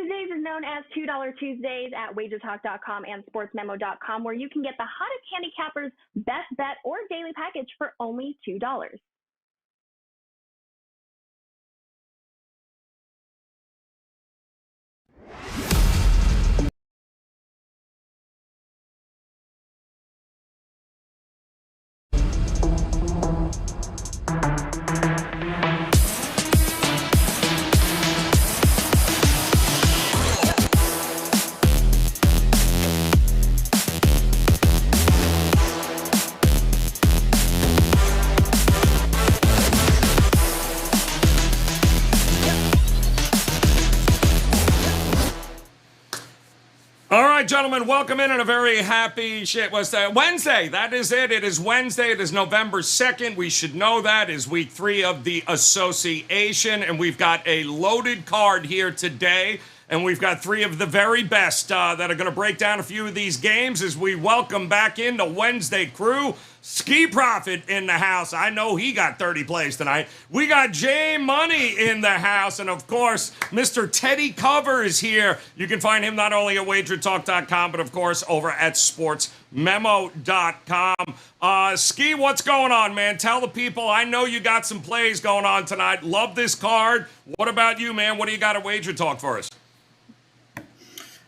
Tuesdays is known as $2 Tuesdays at WagerTalk.com and SportsMemo.com, where you can get the hottest handicappers' best bet or daily package for only $2. All right, gentlemen, welcome in on a very happy Wednesday. That is it. It is Wednesday. It is November 2nd. We should know that is week 3 of the association, and we've got a loaded card here today, and we've got 3 of the very best that are going to break down a few of these games as we welcome back in the Wednesday crew. Ski Prophet in the house. I know he got 30 plays tonight. We got J Money in the house. And, of course, Mr. Teddy Covers here. You can find him not only at WagerTalk.com, but, of course, over at SportsMemo.com. Ski, what's going on, man? Tell the people. I know you got some plays going on tonight. Love this card. What about you, man? What do you got at Wager Talk for us?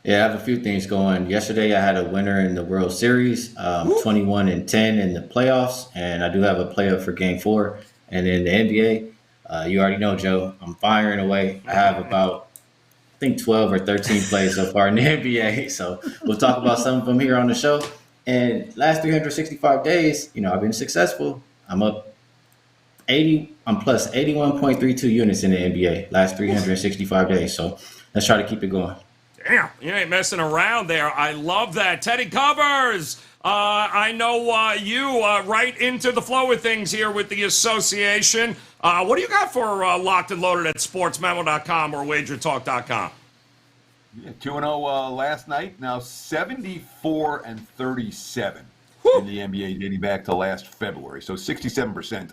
Yeah, I have a few things going. Yesterday, I had a winner in the World Series, 21-10 in the playoffs, and I do have a player for Game 4. And in the NBA, you already know, Joe, I'm firing away. I have about, I think, 12 or 13 plays so far in the NBA. So we'll talk about some of them here on the show. And last 365 days, I've been successful. I'm up 80. I'm plus 81.32 units in the NBA last 365 days. So let's try to keep it going. Damn, you ain't messing around there. I love that. Teddy Covers, I know you right into the flow of things here with the association. What do you got for Locked and Loaded at SportsMemo.com or WagerTalk.com? Yeah, 2-0 last night. Now 74-37 in the NBA dating back to last February. So 67%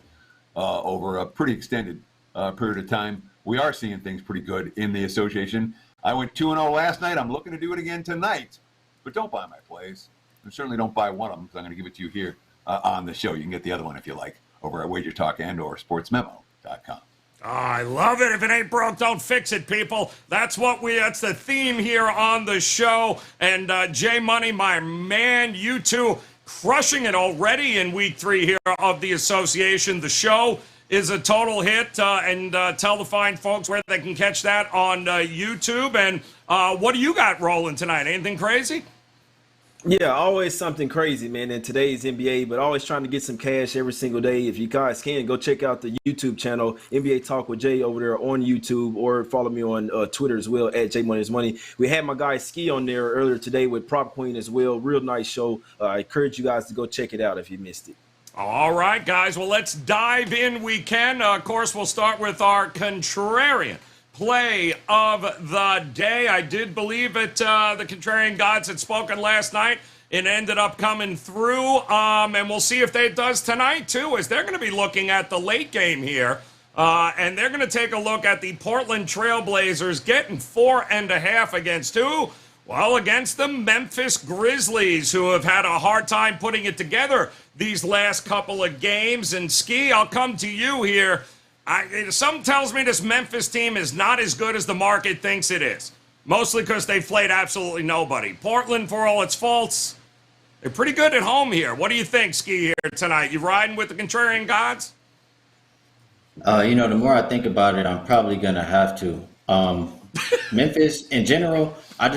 over a pretty extended period of time. We are seeing things pretty good in the association. I went 2-0 last night. I'm looking to do it again tonight. But don't buy my plays. And certainly don't buy one of them because I'm going to give it to you here on the show. You can get the other one if you like over at WagerTalk and or SportsMemo.com. Oh, I love it. If it ain't broke, don't fix it, people. That's the theme here on the show. And J Money, my man, you two crushing it already in week 3 here of the association. The show is a total hit, and tell the fine folks where they can catch that on YouTube. And what do you got rolling tonight? Anything crazy? Yeah, always something crazy, man, in today's NBA, but always trying to get some cash every single day. If you guys can, go check out the YouTube channel, NBA Talk with Jay over there on YouTube, or follow me on Twitter as well, at JMoneyIsMoney. We had my guy Ski on there earlier today with Prop Queen as well. Real nice show. I encourage you guys to go check it out if you missed it. All right, guys. Well, let's dive in. We can. Of course, we'll start with our contrarian play of the day. I did believe it. The contrarian gods had spoken last night. It ended up coming through. And we'll see if it does tonight, too, as they're going to be looking at the late game here. And they're going to take a look at the Portland Trailblazers getting 4.5 against who? Well, against the Memphis Grizzlies, who have had a hard time putting it together these last couple of games. And Ski, I'll come to you here. Something tells me this Memphis team is not as good as the market thinks it is, mostly because they've played absolutely nobody. Portland, for all its faults, they're pretty good at home here. What do you think, Ski, here tonight? You riding with the contrarian gods? The more I think about it, I'm probably going to have to. Memphis, in general, I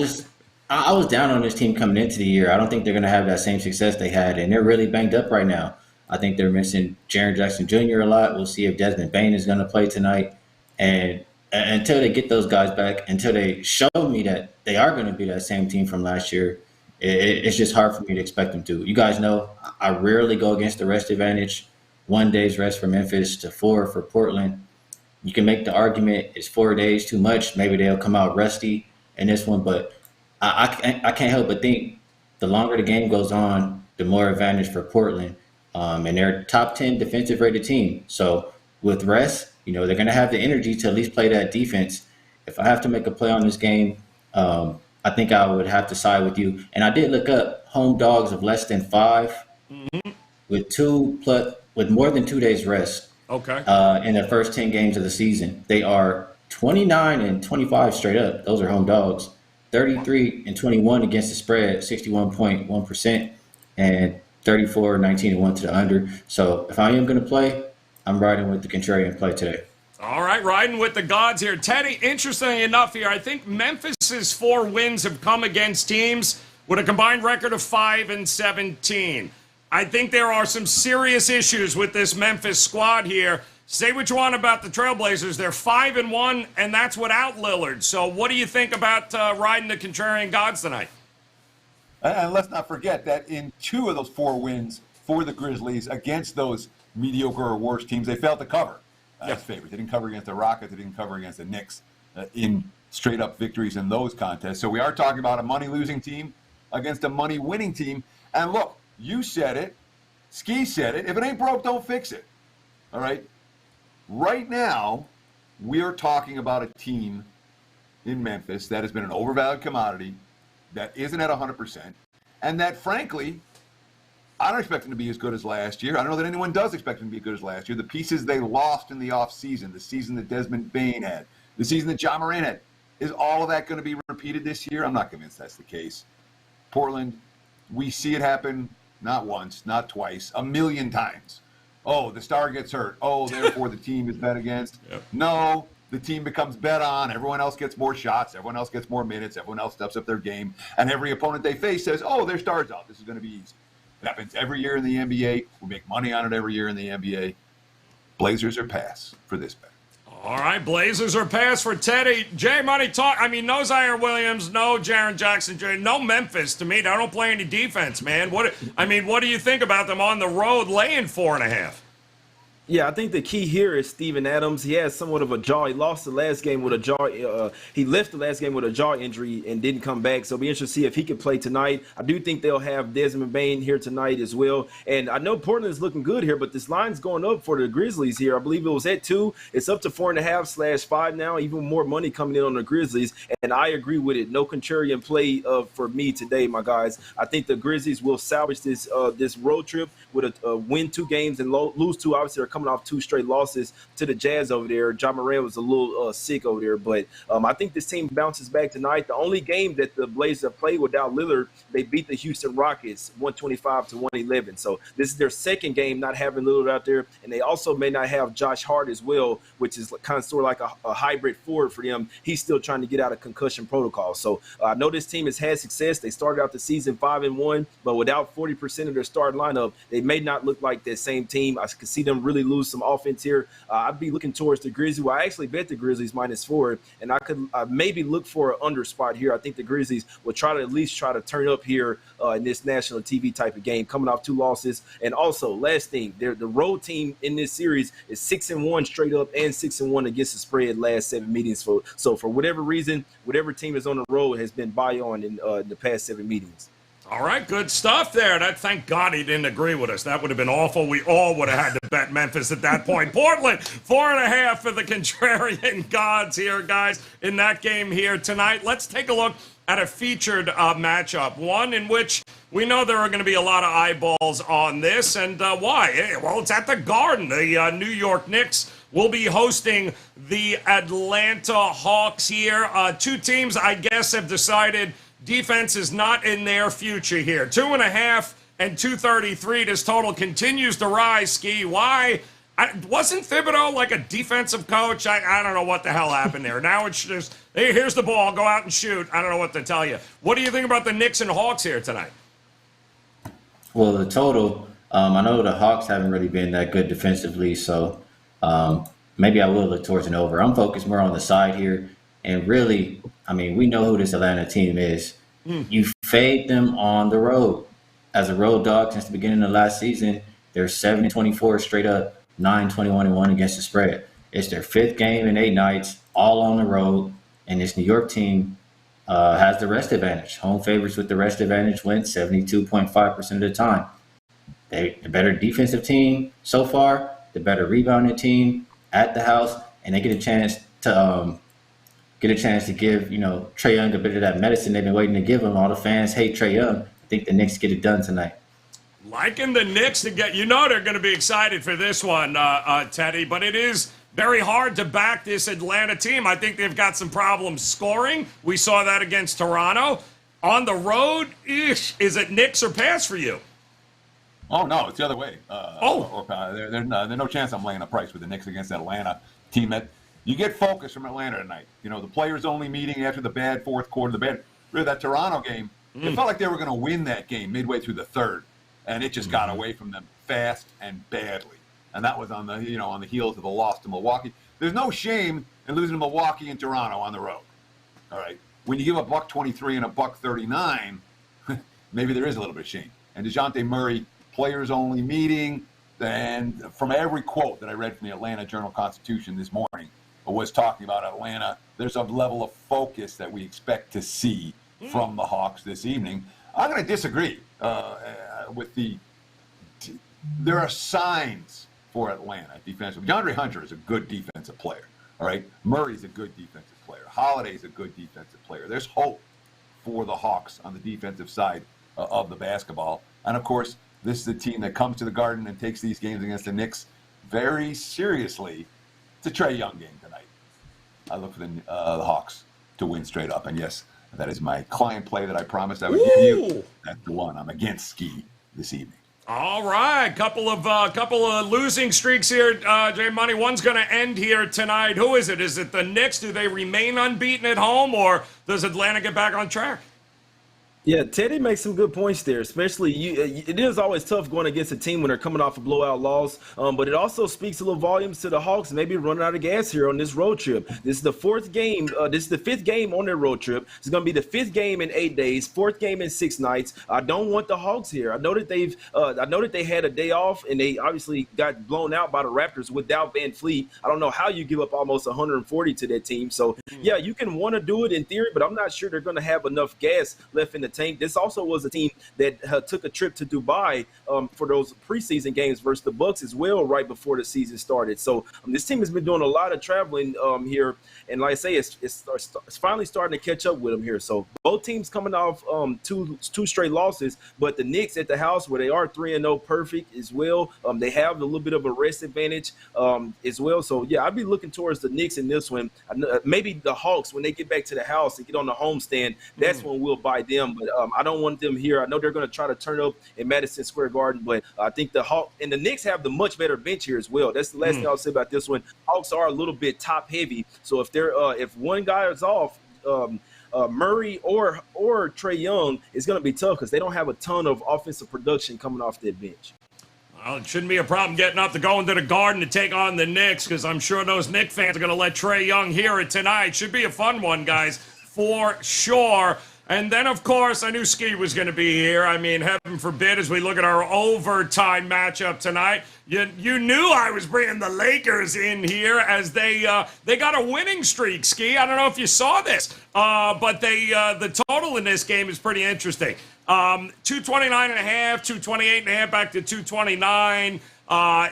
was down on this team coming into the year. I don't think they're going to have that same success they had, and they're really banged up right now. I think they're missing Jaren Jackson Jr. a lot. We'll see if Desmond Bane is going to play tonight. And until they get those guys back, until they show me that they are going to be that same team from last year, it's just hard for me to expect them to. You guys know I rarely go against the rest advantage. 1 day's rest for Memphis to 4 for Portland. You can make the argument, is 4 days too much? Maybe they'll come out rusty in this one, but I can't help but think the longer the game goes on, the more advantage for Portland. And they're a top 10 defensive rated team. So with rest, they're going to have the energy to at least play that defense. If I have to make a play on this game, I think I would have to side with you. And I did look up home dogs of less than 5 with more than 2 days rest. Okay. In the first 10 games of the season. They are 29 and 25 straight up. Those are home dogs. 33 and 21 against the spread, 61.1%, and 34, 19 and 1 to the under. So if I am going to play, I'm riding with the contrarian play today. All right, riding with the gods here. Teddy, interestingly enough here, I think Memphis's 4 wins have come against teams with a combined record of 5-17. I think there are some serious issues with this Memphis squad here. Say what you want about the Trailblazers. They're 5-1, and that's without Lillard. So what do you think about riding the contrarian gods tonight? And let's not forget that in 2 of those 4 wins for the Grizzlies against those mediocre or worse teams, they failed to cover as favorites. They didn't cover against the Rockets. They didn't cover against the Knicks in straight-up victories in those contests. So we are talking about a money-losing team against a money-winning team. And look, you said it. Ski said it. If it ain't broke, don't fix it. All right? Right now, we are talking about a team in Memphis that has been an overvalued commodity, that isn't at 100%, and that, frankly, I don't expect them to be as good as last year. I don't know that anyone does expect them to be as good as last year. The pieces they lost in the offseason, the season that Desmond Bane had, the season that John Moran had, is all of that going to be repeated this year? I'm not convinced that's the case. Portland, we see it happen not once, not twice, a million times. Oh, the star gets hurt. Oh, therefore the team is bet against. Yep. No, the team becomes bet on. Everyone else gets more shots. Everyone else gets more minutes. Everyone else steps up their game. And every opponent they face says, oh, their star's out. This is going to be easy. It happens every year in the NBA. We make money on it every year in the NBA. Blazers are pass for this bet. All right, Blazers are pass for Teddy. Jay Money talk. I mean, no Zaire Williams, no Jaren Jackson, no Memphis. To me, they don't play any defense, man. What do you think about them on the road laying 4.5? Yeah, I think the key here is Steven Adams. He has somewhat of a jaw. He lost the last game with a jaw. He left the last game with a jaw injury and didn't come back. So it'll be interesting to see if he can play tonight. I do think they'll have Desmond Bane here tonight as well. And I know Portland is looking good here, but this line's going up for the Grizzlies here. I believe it was at 2. It's up to 4.5/5 now. Even more money coming in on the Grizzlies. And I agree with it. No contrarian play for me today, my guys. I think the Grizzlies will salvage this road trip with a win 2 games and lose 2. Obviously, they're coming off 2 straight losses to the Jazz over there. John Moran was a little sick over there, but I think this team bounces back tonight. The only game that the Blazers have played without Lillard, they beat the Houston Rockets 125-111. So this is their second game not having Lillard out there, and they also may not have Josh Hart as well, which is kind of sort of like a hybrid forward for them. He's still trying to get out of concussion protocol. So I know this team has had success. They started out the season 5-1, but without 40% of their starting lineup, they may not look like that same team. I could see them really lose some offense here. I'd be looking towards the Grizzlies. Well, I actually bet the Grizzlies -4, and I could maybe look for an under spot here. I think the Grizzlies will at least try to turn up here in this national TV type of game, coming off 2 losses. And also, last thing, the road team in this series is 6-1 straight up and 6-1 against the spread last 7 meetings. So for whatever reason, whatever team is on the road has been buy on in the past 7 meetings. All right, good stuff there. Thank God he didn't agree with us. That would have been awful. We all would have had to bet Memphis at that point. Portland, 4.5 for the contrarian gods here, guys, in that game here tonight. Let's take a look at a featured matchup, one in which we know there are going to be a lot of eyeballs on this. And why? Well, it's at the Garden. The New York Knicks will be hosting the Atlanta Hawks here. 2 teams, I guess, have decided defense is not in their future here. 2.5 and 233. This total continues to rise, Ski. Why? Wasn't Thibodeau like a defensive coach? I don't know what the hell happened there. Now it's just, hey, here's the ball. Go out and shoot. I don't know what to tell you. What do you think about the Knicks and Hawks here tonight? Well, the total, I know the Hawks haven't really been that good defensively, so maybe I will look towards an over. I'm focused more on the side here. And really, I mean, we know who this Atlanta team is. You fade them on the road. As a road dog since the beginning of last season, they're 7-24 straight up, 9-21-1 against the spread. It's their 5th game in 8 nights, all on the road. And this New York team has the rest advantage. Home favorites with the rest advantage win 72.5% of the time. They're the better defensive team so far, the better rebounding team at the house, and they get a chance to get a chance to give, Trae Young a bit of that medicine they've been waiting to give him. All the fans hate Trae Young. I think the Knicks get it done tonight. Liking the Knicks to get, they're going to be excited for this one, Teddy, but it is very hard to back this Atlanta team. I think they've got some problems scoring. We saw that against Toronto. On the road, is it Knicks or pass for you? Oh, no, it's the other way. There's no chance I'm laying a price with the Knicks against that Atlanta team. That you get focus from Atlanta tonight. The players only meeting after the bad fourth quarter, that Toronto game. It felt like they were going to win that game midway through the third, and it just got away from them fast and badly. And that was on the heels of the loss to Milwaukee. There's no shame in losing to Milwaukee and Toronto on the road. All right, when you give a $123 and a $139, maybe there is a little bit of shame. And DeJounte Murray, players only meeting, and from every quote that I read from the Atlanta Journal-Constitution this morning was talking about Atlanta. There's a level of focus that we expect to see from the Hawks this evening. I'm going to disagree with there are signs for Atlanta defensively. DeAndre Hunter is a good defensive player, all right? Murray's a good defensive player. Holiday's a good defensive player. There's hope for the Hawks on the defensive side of the basketball. And, of course, this is a team that comes to the Garden and takes these games against the Knicks very seriously. It's a Trae Young game tonight. I look for the Hawks to win straight up. And, yes, that is my client play that I promised I would give you. That's the one. I'm against Ski this evening. All right, couple of losing streaks here, J Money. One's going to end here tonight. Who is it? Is it the Knicks? Do they remain unbeaten at home, or does Atlanta get back on track? Yeah, Teddy makes some good points there, especially it is always tough going against a team when they're coming off a blowout loss, but it also speaks a little volumes to the Hawks maybe running out of gas here on this road trip. This is the fourth game. This is the fifth game on their road trip. It's going to be the fifth game in 8 days, fourth game in 6 nights. I don't want the Hawks here. I know that they had a day off, and they obviously got blown out by the Raptors without Van Fleet. I don't know how you give up almost 140 to that team. So, yeah, you can want to do it in theory, but I'm not sure they're going to have enough gas left in the tank. This also was a team that took a trip to Dubai for those preseason games versus the Bucks as well right before the season started. So this team has been doing a lot of traveling here, and like I say, it's finally starting to catch up with them here. So both teams coming off two straight losses, but the Knicks at the house where they are 3-0 perfect as well. They have a little bit of a rest advantage as well. So yeah, I'd be looking towards the Knicks in this one. Maybe the Hawks when they get back to the house and get on the homestand, that's when we'll buy them. But I don't want them here. I know they're going to try to turn up in Madison Square Garden, but I think the Hawks and the Knicks have the much better bench here as well. That's the last thing I'll say about this one. Hawks are a little bit top heavy, so if one guy is off, Murray or Trae Young, it's going to be tough because they don't have a ton of offensive production coming off their bench. Well, it shouldn't be a problem getting up to go into the Garden to take on the Knicks because I'm sure those Knicks fans are going to let Trae Young hear it tonight. Should be a fun one, guys, for sure. And then, of course, I knew Ski was going to be here. I mean, heaven forbid, as we look at our overtime matchup tonight, you knew I was bringing the Lakers in here as they got a winning streak, Ski. I don't know if you saw this, but the total in this game is pretty interesting. 229.5, 228.5, back to 229.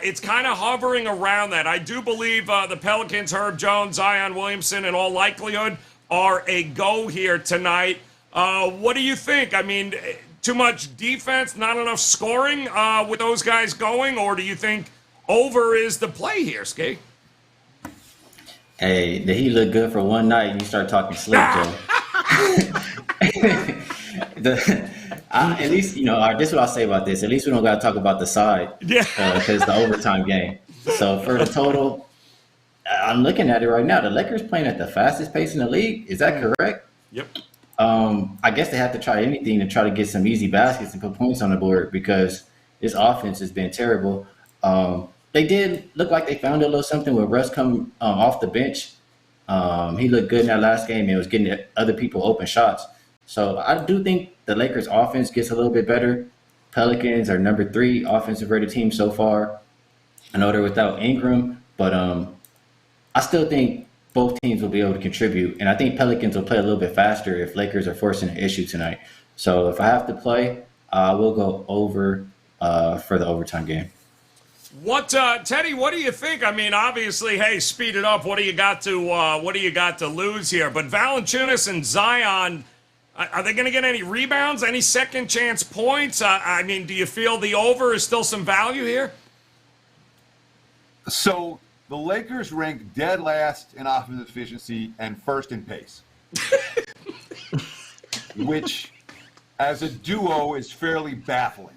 It's kind of hovering around that. I do believe the Pelicans, Herb Jones, Zion Williamson, in all likelihood, are a go here tonight. What do you think? I mean, too much defense, not enough scoring with those guys going, or do you think over is the play here, Ski? Hey, did he look good for one night and you start talking slick, Joe? At least, this is what I'll say about this. At least we don't got to talk about the side. Yeah. Because the overtime game. So for the total, I'm looking at it right now. The Lakers playing at the fastest pace in the league. Is that correct? Yep. I guess they have to try anything to try to get some easy baskets and put points on the board because this offense has been terrible. They did look like they found a little something with Russ come off the bench. He looked good in that last game and was getting other people open shots. So I do think the Lakers offense gets a little bit better. Pelicans are number 3 offensive rated team so far. I know they're without Ingram, but I still think both teams will be able to contribute. And I think Pelicans will play a little bit faster if Lakers are forcing an issue tonight. So if I have to play, I will go over for the overtime game. What, Teddy? What do you think? I mean, obviously, hey, speed it up. What do you got to lose here? But Valanciunas and Zion, are they going to get any rebounds? Any second chance points? I mean, do you feel the over is still some value here? So the Lakers rank dead last in offensive efficiency and first in pace, which, as a duo, is fairly baffling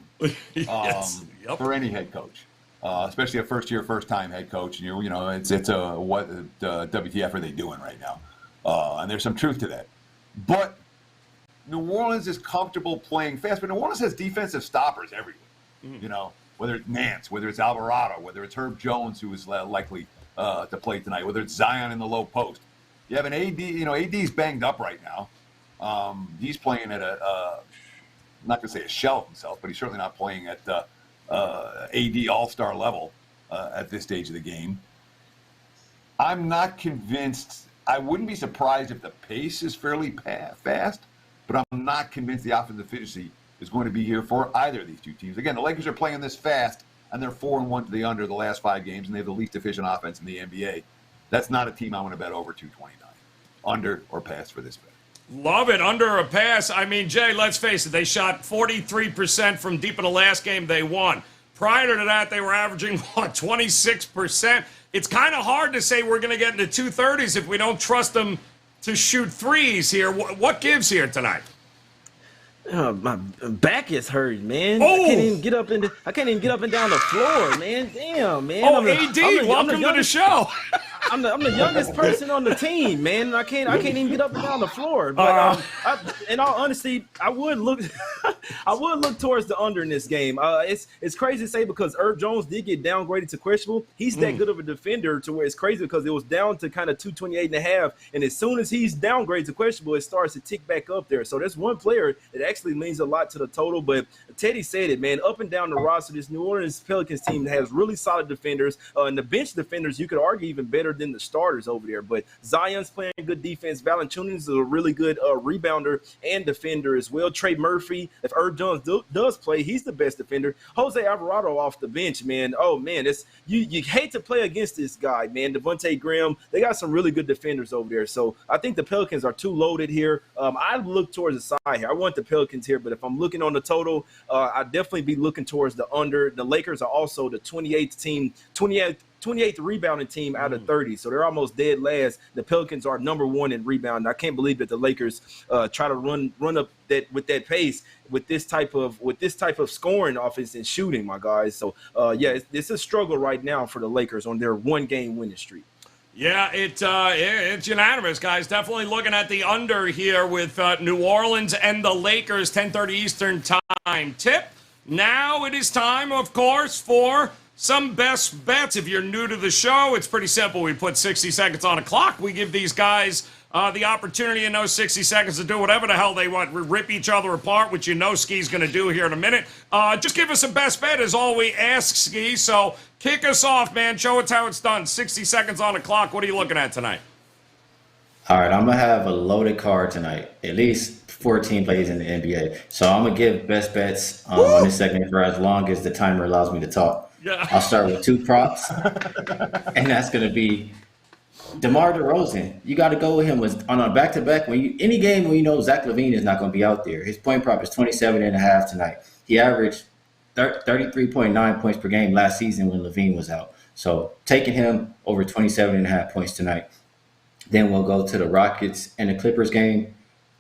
Yes. Yep. for any head coach. Especially a first-time head coach, and it's a what WTF are they doing right now? And there's some truth to that. But New Orleans is comfortable playing fast, but New Orleans has defensive stoppers everywhere. Whether it's Nance, whether it's Alvarado, whether it's Herb Jones, who is likely to play tonight, whether it's Zion in the low post. You have an AD. AD's banged up right now. He's playing at I'm not going to say a shell of himself, but he's certainly not playing at AD all-star level at this stage of the game. I'm not convinced. I wouldn't be surprised if the pace is fairly fast, but I'm not convinced the offensive efficiency is going to be here for either of these two teams. Again, the Lakers are playing this fast, and they're 4-1 to the under the last 5 games, and they have the least efficient offense in the NBA. That's not a team I want to bet over 229. Under or pass for this bet. Love it. Under a pass. I mean, Jay, let's face it. They shot 43% from deep in the last game they won. Prior to that, they were averaging, 26%? It's kind of hard to say we're going to get into 230s if we don't trust them to shoot threes here. What gives here tonight? My back is hurt, man. Oh! I can't even get up and down the floor, man. Damn, man. Oh, AD, welcome to the show. I'm the youngest person on the team, man. And I can't even get up and down the floor. But in all honesty, I would look towards the under in this game. It's crazy to say because Herb Jones did get downgraded to questionable. He's that good of a defender to where it's crazy because it was down to kind of 228.5, and as soon as he's downgraded to questionable, it starts to tick back up there. So there's one player that actually means a lot to the total. But Teddy said it, man. Up and down the roster, this New Orleans Pelicans team has really solid defenders, and the bench defenders you could argue even better than the starters over there. But Zion's playing good defense. Valanciunas is a really good rebounder and defender as well. Trey Murphy, if Herb Jones does play, he's the best defender. Jose Alvarado off the bench, man. Oh man, it's you hate to play against this guy, man. Devontae Graham, they got some really good defenders over there. So I think the Pelicans are too loaded here. I look towards the side here. I want the Pelicans here, but if I'm looking on the total, I'd definitely be looking towards the under. The Lakers are also the 28th rebounding team out of 30, so they're almost dead last. The Pelicans are number 1 in rebounding. I can't believe that the Lakers try to run up that with that pace with this type of scoring offense and shooting, my guys. So it's a struggle right now for the Lakers on their 1-game winning streak. Yeah, it's unanimous, guys. Definitely looking at the under here with New Orleans and the Lakers, 10:30 Eastern time tip. Now it is time, of course, for some best bets. If you're new to the show, it's pretty simple. We put 60 seconds on a clock. We give these guys the opportunity in those 60 seconds to do whatever the hell they want. We rip each other apart, which you know Ski's going to do here in a minute. Just give us a best bet is all we ask, Ski. So kick us off, man. Show us how it's done. 60 seconds on the clock. What are you looking at tonight? All right, I'm going to have a loaded card tonight. At least 14 plays in the NBA. So I'm going to give best bets on this segment for as long as the timer allows me to talk. Yeah. I'll start with 2 props, and that's going to be DeMar DeRozan. You got to go with him on a back-to-back. Any game when you know Zach LaVine is not going to be out there. His point prop is 27.5 tonight. He averaged 33.9 points per game last season when LaVine was out. So taking him over 27.5 points tonight. Then we'll go to the Rockets and the Clippers game.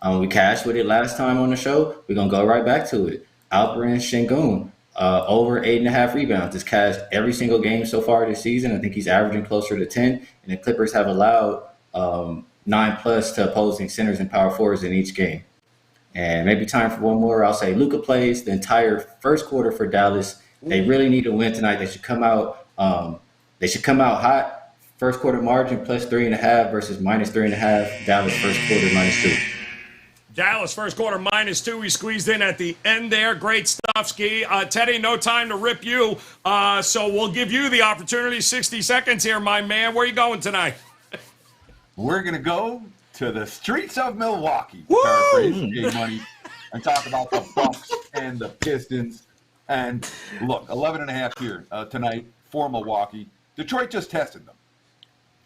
We cashed with it last time on the show. We're going to go right back to it. Alperen Sengun. Over 8.5 rebounds. This cash every single game so far this season. I think he's averaging closer to 10. And the Clippers have allowed 9+ to opposing centers and power forwards in each game. And maybe time for one more. I'll say Luka plays the entire first quarter for Dallas. They really need to win tonight. They should come out. Hot. First quarter margin plus 3.5 versus minus 3.5. Dallas first quarter -2. Dallas first quarter -2. We squeezed in at the end there. Great stuff, Ski. Teddy, no time to rip you. So we'll give you the opportunity. 60 seconds here, my man. Where are you going tonight? We're going to go to the streets of Milwaukee, Woo! paraphrase Jay Money, and talk about the Bucks and the Pistons. And look, 11.5 here tonight. for Milwaukee. Detroit just tested them.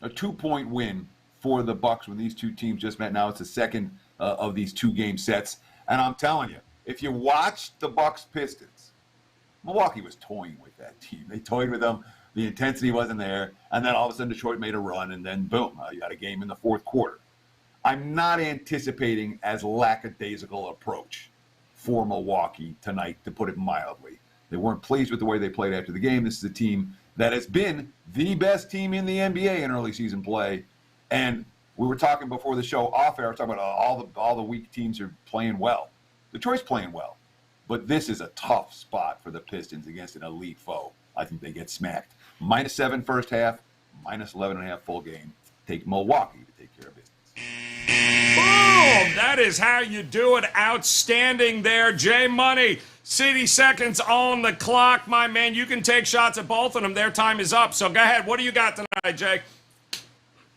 A 2-point win for the Bucks when these two teams just met. Now it's the second of these 2-game sets. And I'm telling you, if you watch the Bucks Pistons, Milwaukee was toying with that team. They toyed with them. The intensity wasn't there. And then all of a sudden Detroit made a run, and then boom, you got a game in the fourth quarter. I'm not anticipating as lackadaisical approach for Milwaukee tonight, to put it mildly. They weren't pleased with the way they played after the game. This is a team that has been the best team in the NBA in early season play. And we were talking before the show off air, talking about all the weak teams are playing well. Detroit's playing well. But this is a tough spot for the Pistons against an elite foe. I think they get smacked. -7 first half, -11.5 full game. Take Milwaukee to take care of business. Boom! That is how you do it. Outstanding there, J Money. 60 seconds on the clock, my man. You can take shots at both of them. Their time is up. So go ahead. What do you got tonight, Jay?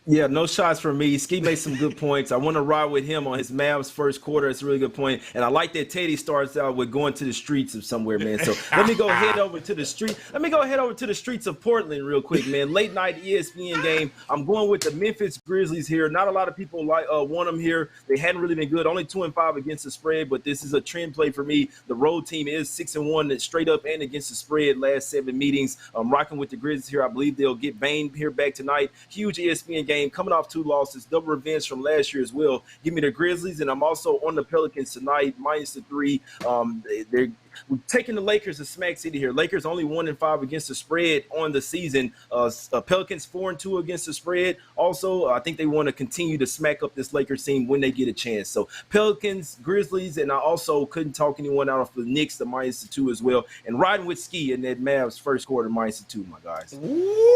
Yeah, no shots from me. Ski made some good points. I want to ride with him on his Mavs first quarter. It's a really good point. And I like that Teddy starts out with going to the streets of somewhere, man. So let me go head over to the street. Let me go head over to the streets of Portland real quick, man. Late night ESPN game. I'm going with the Memphis Grizzlies here. Not a lot of people want them here. They hadn't really been good. Only 2-5 against the spread, but this is a trend play for me. The road team is 6-1 straight up and against the spread last 7 meetings. I'm rocking with the Grizzlies here. I believe they'll get Bane here back tonight. Huge ESPN game. Coming off 2 losses, double revenge from last year as well. Give me the Grizzlies, and I'm also on the Pelicans tonight, -3. We're taking the Lakers to Smack City here. Lakers only 1-5 against the spread on the season. Pelicans 4-2 against the spread. Also, I think they want to continue to smack up this Lakers team when they get a chance. So Pelicans, Grizzlies, and I also couldn't talk anyone out of the Knicks, the -2 as well. And riding with Ski in that Mavs first quarter -2, my guys. Ooh.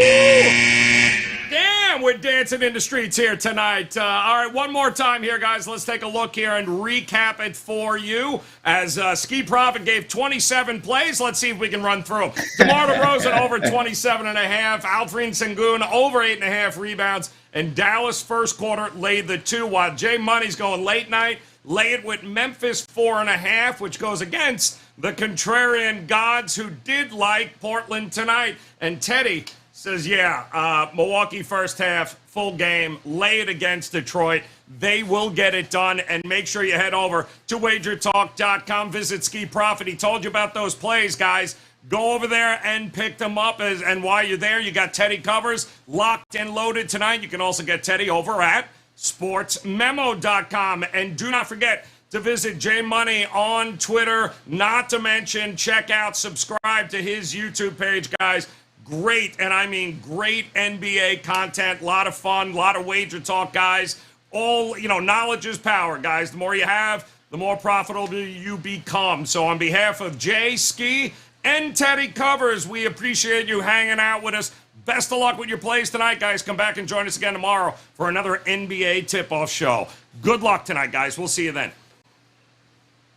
Damn, we're dancing in the streets here tonight. All right, one more time here, guys. Let's take a look here and recap it for you. As Ski Profit gave 27 plays, let's see if we can run through them. DeMar DeRozan over 27.5. Alfred Sengun over 8.5 rebounds. And Dallas first quarter laid the 2, while Jay Money's going late night. Lay it with Memphis 4.5, which goes against the contrarian gods who did like Portland tonight. And Teddy says, Milwaukee first half, full game, lay it against Detroit. They will get it done. And make sure you head over to WagerTalk.com. Visit Ski Profit. He told you about those plays, guys. Go over there and pick them up. And while you're there, you got Teddy covers locked and loaded tonight. You can also get Teddy over at SportsMemo.com. And do not forget to visit J Money on Twitter. Not to mention, check out, subscribe to his YouTube page, guys. Great, and I mean great NBA content. A lot of fun, a lot of wager talk, guys. All, knowledge is power, guys. The more you have, the more profitable you become. So on behalf of Jay, Ski, and Teddy Covers, we appreciate you hanging out with us. Best of luck with your plays tonight, guys. Come back and join us again tomorrow for another NBA tip-off show. Good luck tonight, guys. We'll see you then.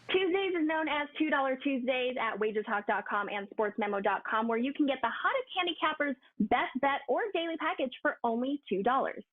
Tuesdays is known as $2 Tuesdays at WagerTalk.com and SportsMemo.com, where you can get the hottest handicappers, best bet, or daily package for only $2.